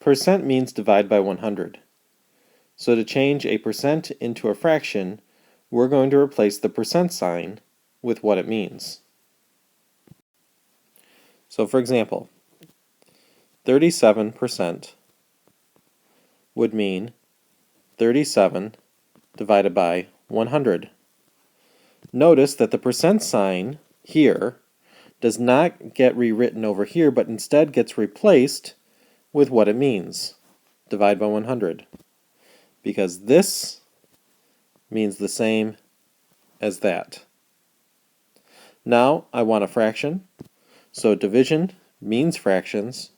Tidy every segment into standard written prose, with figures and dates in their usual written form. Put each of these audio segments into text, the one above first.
Percent means divide by 100. So to change a percent into a fraction, we're going to replace the percent sign with what it means. So for example, 37% would mean 37 divided by 100. Notice that the percent sign here does not get rewritten over here, but instead gets replaced with what it means, divide by 100, because this means the same as that. Now I want a fraction, so division means fractions,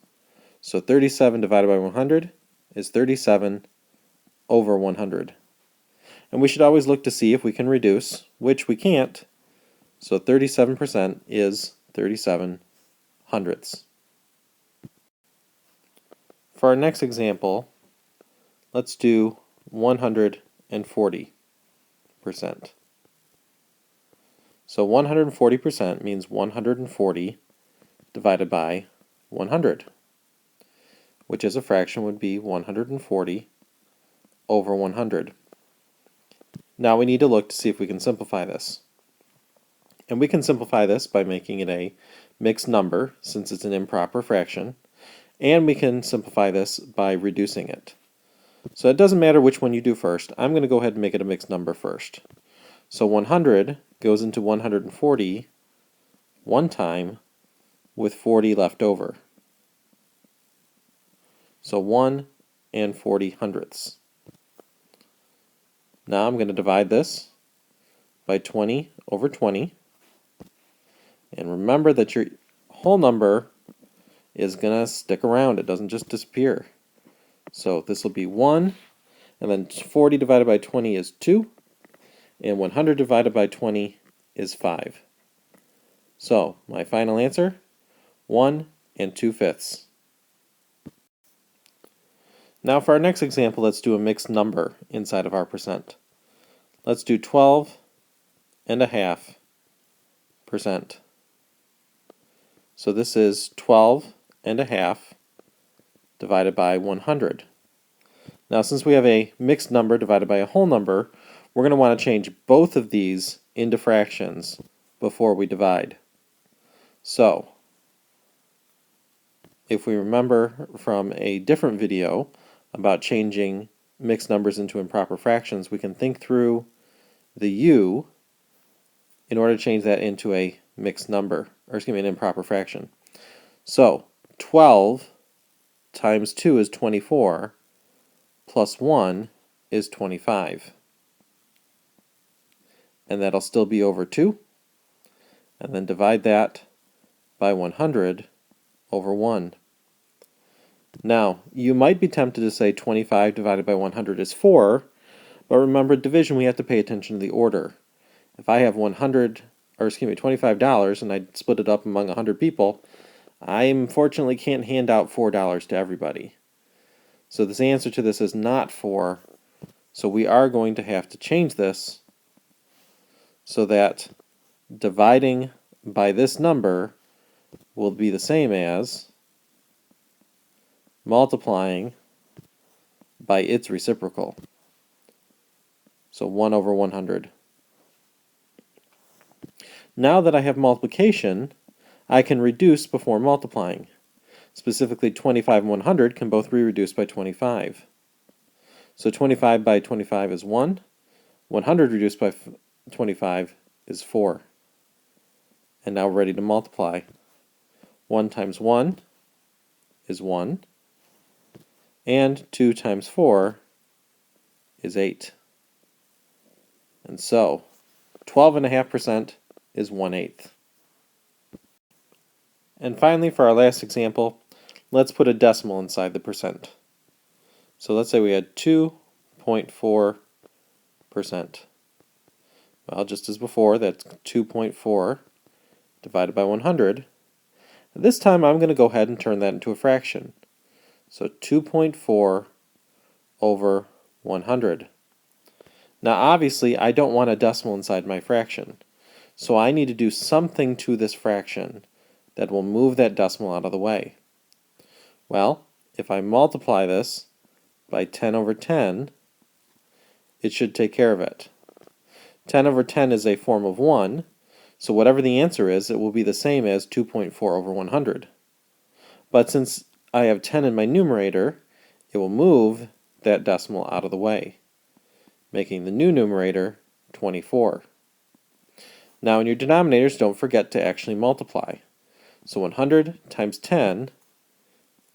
so 37 divided by 100 is 37 over 100. And we should always look to see if we can reduce, which we can't, so 37% is 37 hundredths. For our next example, let's do 140%. So 140% means 140 divided by 100, which as a fraction would be 140 over 100. Now we need to look to see if we can simplify this. And we can simplify this by making it a mixed number, since it's an improper fraction, and we can simplify this by reducing it. So it doesn't matter which one you do first. I'm going to go ahead and make it a mixed number first. So 100 goes into 140 one time with 40 left over. So 1 and 40 hundredths. Now I'm going to divide this by 20 over 20. And remember that your whole number is going to stick around. It doesn't just disappear. So this will be 1, and then 40 divided by 20 is 2, and 100 divided by 20 is 5. So my final answer, 1 and 2/5. Now for our next example, let's do a mixed number inside of our percent. Let's do 12.5%. So this is 12.5 divided by 100. Now since we have a mixed number divided by a whole number, we're going to want to change both of these into fractions before we divide. So if we remember from a different video about changing mixed numbers into improper fractions, we can think through the u in order to change that into a mixed number, or excuse me, an improper fraction. So 12 times 2 is 24, plus 1 is 25. And that'll still be over 2. And then divide that by 100 over 1. Now, you might be tempted to say 25 divided by 100 is 4, but remember, division, we have to pay attention to the order. If I have $25 and I split it up among 100 people, I unfortunately can't hand out $4 to everybody. So this answer to this is not 4, so we are going to have to change this so that dividing by this number will be the same as multiplying by its reciprocal. So 1 over 100. Now that I have multiplication, I can reduce before multiplying. Specifically, 25 and 100 can both be reduced by 25. So 25 by 25 is 1. 100 reduced by 25 is 4. And now we're ready to multiply. 1 times 1 is 1. And 2 times 4 is 8. And so 12.5% is 1/8. And finally, for our last example, let's put a decimal inside the percent. So let's say we had 2.4%. Well, just as before, that's 2.4 divided by 100. This time I'm going to go ahead and turn that into a fraction. So 2.4 over 100. Now obviously I don't want a decimal inside my fraction, so I need to do something to this fraction that will move that decimal out of the way. Well, if I multiply this by 10 over 10, it should take care of it. 10 over 10 is a form of 1, so whatever the answer is, it will be the same as 2.4 over 100. But since I have 10 in my numerator, it will move that decimal out of the way, making the new numerator 24. Now in your denominators, don't forget to actually multiply. So 100 times 10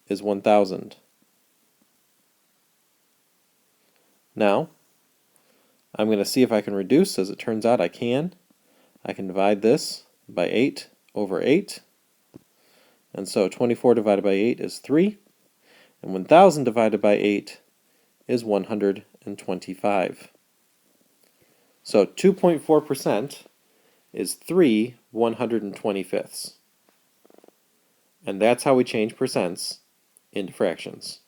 is 1,000. Now, I'm going to see if I can reduce. As it turns out, I can. I can divide this by 8 over 8. And so 24 divided by 8 is 3. And 1,000 divided by 8 is 125. So 2.4% is 3 125ths. And that's how we change percents into fractions.